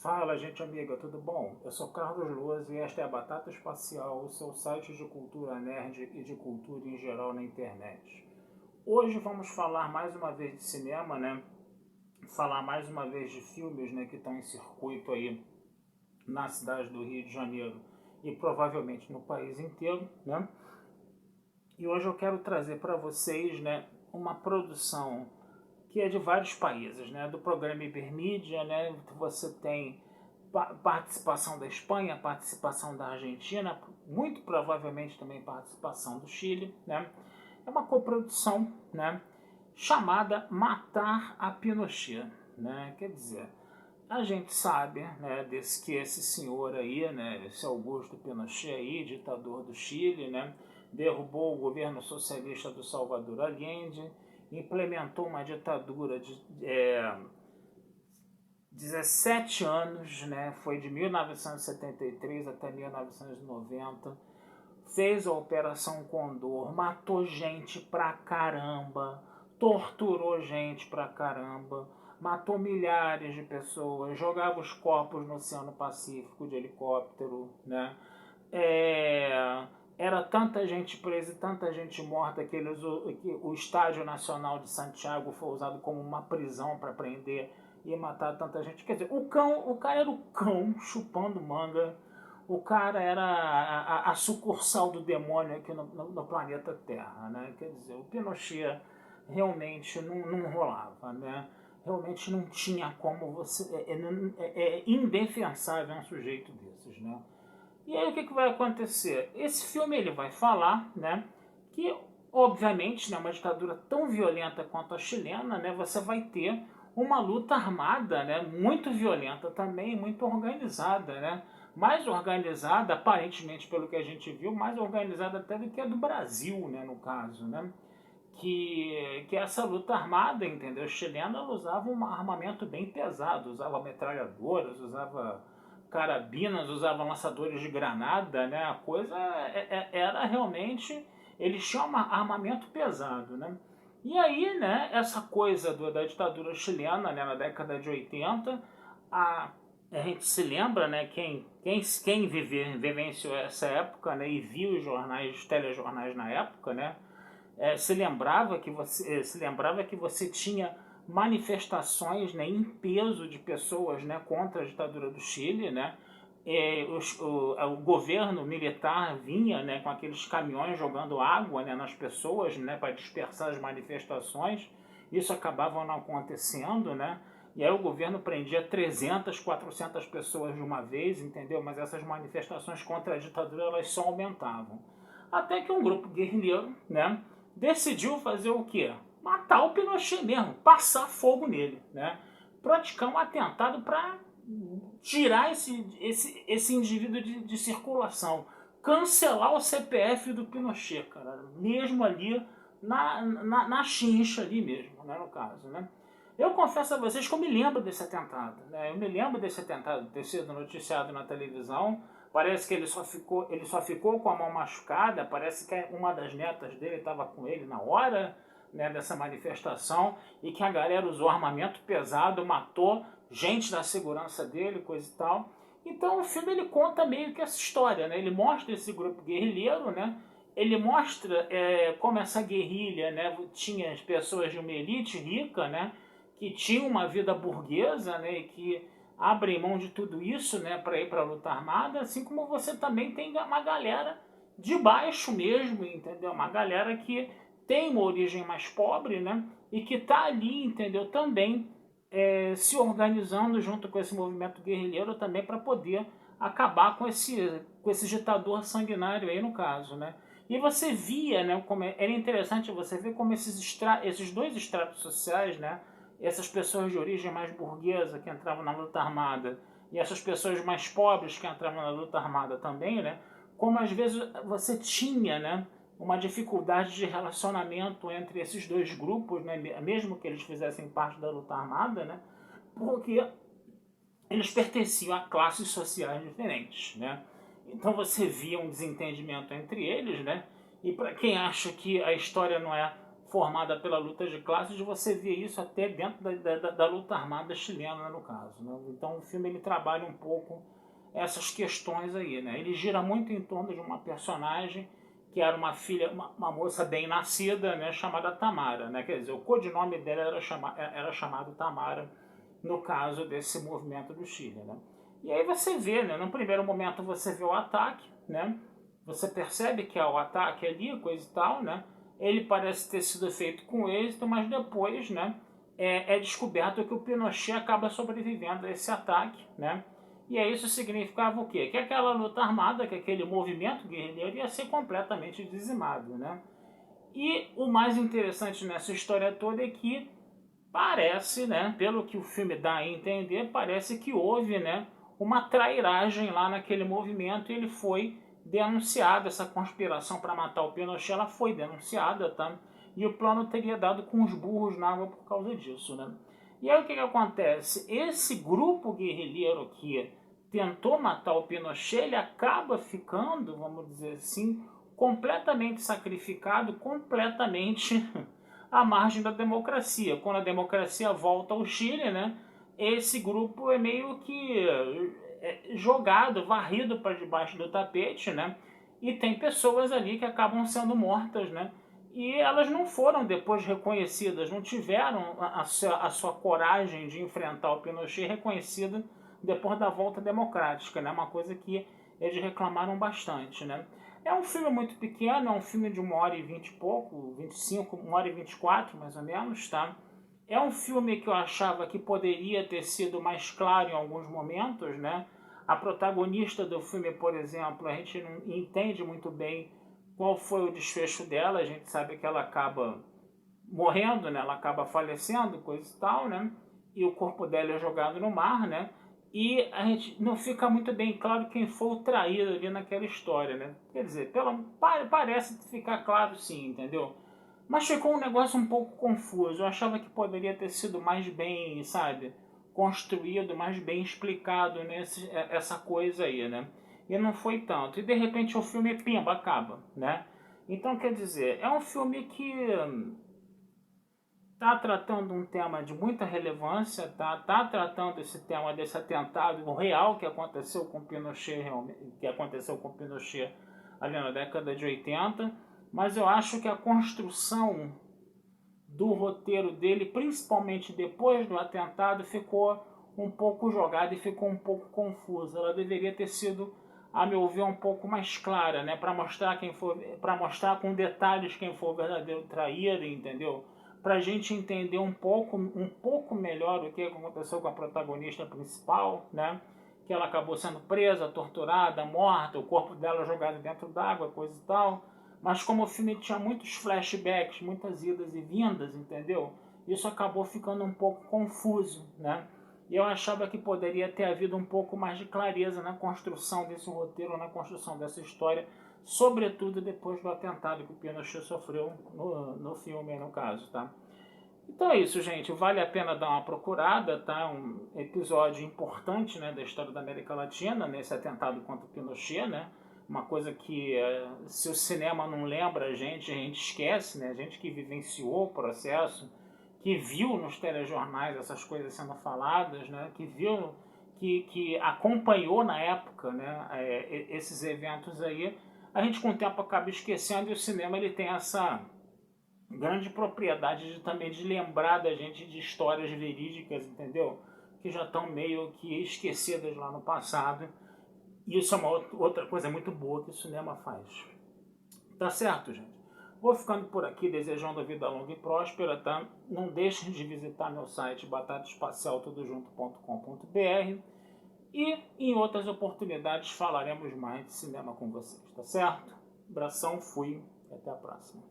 Fala, gente amiga, tudo bom? Eu sou Carlos Luz e esta é a Batata Espacial, o seu site de cultura nerd e de cultura em geral na internet. Hoje vamos falar mais uma vez de cinema, né? Falar mais uma vez de filmes, né, que estão em circuito aí na cidade do Rio de Janeiro e provavelmente no país inteiro, né? E hoje eu quero trazer para vocês, né, uma produção que é de vários países, né? Do programa Ibermídia, né? Você tem participação da Espanha, participação da Argentina, muito provavelmente também participação do Chile, né? É uma coprodução, né? Chamada Matar a Pinochet, né? Quer dizer, a gente sabe, né, que esse senhor aí, né, esse Augusto Pinochet aí, ditador do Chile, né, derrubou o governo socialista do Salvador Allende, implementou uma ditadura de 17 anos, né, foi de 1973 até 1990, fez a Operação Condor, matou gente pra caramba, torturou gente pra caramba, matou milhares de pessoas, jogava os corpos no Oceano Pacífico de helicóptero, né? Era tanta gente presa e tanta gente morta que o Estádio Nacional de Santiago foi usado como uma prisão para prender e matar tanta gente. Quer dizer, o cara era o cão chupando manga, o cara era a sucursal do demônio aqui no planeta Terra, né? Quer dizer, o Pinochet realmente não rolava, né? Realmente não tinha como você... É indefensável um sujeito desses, né? E aí o que vai acontecer? Esse filme ele vai falar, né, que obviamente, né, uma ditadura tão violenta quanto a chilena, né, você vai ter uma luta armada, né, muito violenta também, muito organizada, né, mais organizada, aparentemente pelo que a gente viu, mais organizada até do que a do Brasil, né, no caso, né, que essa luta armada, entendeu? A chilena usava um armamento bem pesado, usava metralhadoras, usava carabinas, usavam lançadores de granada, né? A coisa era realmente... Eles tinham um armamento pesado, né? E aí, né, essa coisa da ditadura chilena, né, na década de 80, a gente se lembra, né, quem vivenciou essa época, né, e viu os telejornais na época, né, se lembrava que você tinha manifestações, né, em peso de pessoas, né, contra a ditadura do Chile, né? O governo militar vinha, né, com aqueles caminhões jogando água, né, nas pessoas, né, para dispersar as manifestações. Isso acabava não acontecendo, né? E aí o governo prendia 300, 400 pessoas de uma vez, entendeu? Mas essas manifestações contra a ditadura elas só aumentavam. Até que um grupo guerrilheiro, né, decidiu fazer o quê? Matar o Pinochet mesmo, passar fogo nele, né? Praticar um atentado para tirar esse indivíduo de circulação, cancelar o CPF do Pinochet, cara, mesmo ali na chincha ali mesmo, né, no caso, né? Eu confesso a vocês que eu me lembro desse atentado, né? Eu me lembro desse atentado ter sido noticiado na televisão. Parece que ele só ficou com a mão machucada. Parece que uma das netas dele estava com ele na hora, né, dessa manifestação, e que a galera usou armamento pesado, matou gente da segurança dele, coisa e tal. Então o filme ele conta meio que essa história, né? Ele mostra esse grupo guerrilheiro, né? Ele mostra como essa guerrilha, né, tinha as pessoas de uma elite rica, né, que tinham uma vida burguesa, né, e que abrem mão de tudo isso, né, para ir para a luta armada, assim como você também tem uma galera de baixo mesmo, entendeu? Uma galera que tem uma origem mais pobre, né, e que está ali, entendeu? Também se organizando junto com esse movimento guerrilheiro também para poder acabar com esse ditador sanguinário aí no caso, né? E você via, né, como era interessante você ver como esses dois estratos sociais, né, essas pessoas de origem mais burguesa que entravam na luta armada e essas pessoas mais pobres que entravam na luta armada também, né, como às vezes você tinha, né, uma dificuldade de relacionamento entre esses dois grupos, né, mesmo que eles fizessem parte da luta armada, né, porque eles pertenciam a classes sociais diferentes, né. Então você via um desentendimento entre eles, né, e para quem acha que a história não é formada pela luta de classes, você vê isso até dentro da luta armada chilena, no caso, né? Então o filme ele trabalha um pouco essas questões aí, né? Ele gira muito em torno de uma personagem que era uma filha, uma moça bem nascida, né, chamada Tamara, né? Quer dizer, o codinome dela era chamado Tamara, no caso desse movimento do Chile, né? E aí você vê, né, no primeiro momento você vê o ataque, né? Você percebe que há o ataque ali, coisa e tal, né? Ele parece ter sido feito com êxito, mas depois, né, é descoberto que o Pinochet acaba sobrevivendo a esse ataque, né? E aí isso significava o quê? Que aquela luta armada, que aquele movimento guerrilheiro ia ser completamente dizimado, né? E o mais interessante nessa história toda é que parece, né, pelo que o filme dá a entender, parece que houve, né, uma trairagem lá naquele movimento e ele foi denunciado, essa conspiração para matar o Pinochet, ela foi denunciada, tá? E o plano teria dado com os burros na água por causa disso, né? E aí o que acontece? Esse grupo guerrilheiro que tentou matar o Pinochet, ele acaba ficando, vamos dizer assim, completamente sacrificado, completamente à margem da democracia. Quando a democracia volta ao Chile, né, esse grupo é meio que jogado, varrido para debaixo do tapete, né, e tem pessoas ali que acabam sendo mortas, né, e elas não foram depois reconhecidas, não tiveram a sua coragem de enfrentar o Pinochet reconhecida depois da volta democrática, né, uma coisa que eles reclamaram bastante, né. É um filme muito pequeno, é um filme de 1h20 e pouco, 25, 1h24 mais ou menos, tá? É um filme que eu achava que poderia ter sido mais claro em alguns momentos, né? A protagonista do filme, por exemplo, a gente não entende muito bem qual foi o desfecho dela, a gente sabe que ela acaba morrendo, né? Ela acaba falecendo, coisa e tal, né? E o corpo dela é jogado no mar, né? E a gente não fica muito bem claro quem foi o traído ali naquela história, né? Quer dizer, parece ficar claro sim, entendeu? Mas ficou um negócio um pouco confuso. Eu achava que poderia ter sido mais bem, sabe, construído, mais bem explicado essa coisa aí, né? E não foi tanto. E de repente o filme, pimba, acaba, né? Então, quer dizer, é um filme que está tratando um tema de muita relevância, tá tratando esse tema desse atentado real que aconteceu com Pinochet, ali na década de 80, mas eu acho que a construção do roteiro dele, principalmente depois do atentado, ficou um pouco jogada e ficou um pouco confusa. Ela deveria ter sido, a meu ver, um pouco mais clara, né, para mostrar com detalhes quem foi o verdadeiro traído, entendeu? Para a gente entender um pouco melhor o que aconteceu com a protagonista principal, né? Que ela acabou sendo presa, torturada, morta, o corpo dela jogado dentro d'água, coisa e tal. Mas como o filme tinha muitos flashbacks, muitas idas e vindas, entendeu? Isso acabou ficando um pouco confuso, né? E eu achava que poderia ter havido um pouco mais de clareza na construção desse roteiro, na construção dessa história, sobretudo depois do atentado que o Pinochet sofreu no filme, no caso, tá? Então é isso, gente. Vale a pena dar uma procurada, tá? Um episódio importante, né, da história da América Latina, nesse atentado contra o Pinochet, né? Uma coisa que, se o cinema não lembra a gente esquece, né? A gente que vivenciou o processo, que viu nos telejornais essas coisas sendo faladas, né? Que viu, que acompanhou na época, né, esses eventos aí, a gente com o tempo acaba esquecendo, e o cinema ele tem essa grande propriedade também de lembrar da gente de histórias verídicas, entendeu? Que já estão meio que esquecidas lá no passado. E isso é uma outra coisa muito boa que o cinema faz. Tá certo, gente? Vou ficando por aqui desejando a vida longa e próspera, tá? Não deixem de visitar meu site batataespacialtudojunto.com.br e em outras oportunidades falaremos mais de cinema com vocês, tá certo? Abração, fui e até a próxima.